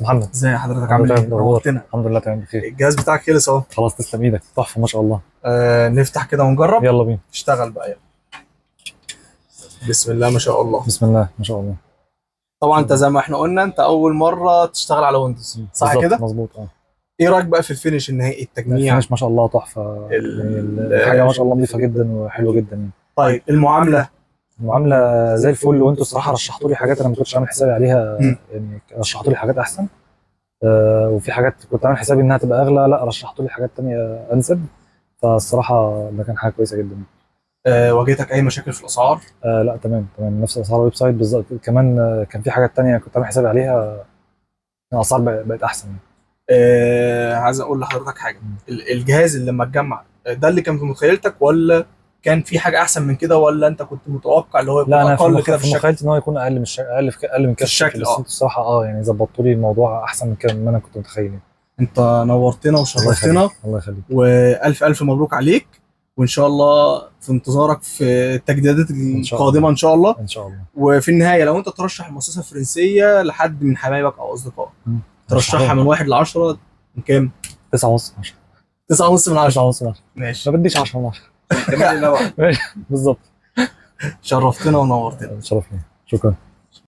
محمد، ازي حضرتك؟ عامل ايه؟ نورتنا. الحمد لله تمام بخير. الجهاز بتاعك خلص اهو. خلاص تسلم ايدك، تحفه ما شاء الله. نفتح كده ونجرب. يلا بينا. اشتغل بقى، يلا. بسم الله ما شاء الله. بسم الله ما شاء الله. طبعا انت زي ما احنا قلنا، انت اول مره تشتغل على ويندوز، صح بالظبط، كده؟ مظبوط اه. ايه رايك بقى في الفينش النهائي، التجميع؟ الفينش ما شاء الله تحفه. يعني الحاجه ما شاء الله نظيفه جدا وحلوه جدا يعني. طيب المعامله؟ المعامله زي الفل، وانتوا الصراحه رشحتوا لي حاجات انا ما كنتش عامل حسابي عليها. مم. يعني رشحتوا لي حاجات احسن. وفي حاجات كنت عامل حسابي انها تبقى اغلى، لا رشحتوا لي حاجات تانية انسب. فالصراحه ده كان حاجه كويسه جدا. واجهتك اي مشاكل في الاسعار؟ لا تمام تمام، نفس اسعار الويب سايت بالظبط. كمان كان في حاجات تانية كنت عامل حسابي عليها. الاسعار بقت احسن يعني. عايز اقول لحضرتك حاجه. الجهاز اللي لما اتجمع ده اللي كان في مخيلتك، ولا كان في حاجه احسن من كده، ولا انت كنت متوقع اللي هو يكون لا انا اقل كده في في الشكل؟ مخيلتي ان هو يكون اقل من اقل من في كده في الشكل، الشكل، بس اه. انتوا الصراحه يعني ظبطتوا لي الموضوع احسن من كده مما انا كنت متخيل يعني. انت نورتنا الله يخليك وشرفتنا. الله يخليك. والف الف مبروك عليك. وان شاء الله في انتظارك في التجديدات ان شاء الله القادمه ان شاء الله. ان شاء الله. وفي النهايه، لو انت ترشح المؤسسه الفرنسيه لحد من حبايبك او اصدقائك، ترشحها من 1 ل 10 من كام؟ 9 ونص 10. 9.5 من 9 10. ونص 10. ماشي. ما بديش 10 من 10. كمان. بالظبط. شرفتنا ونورتنا. شرف لي. شكرا.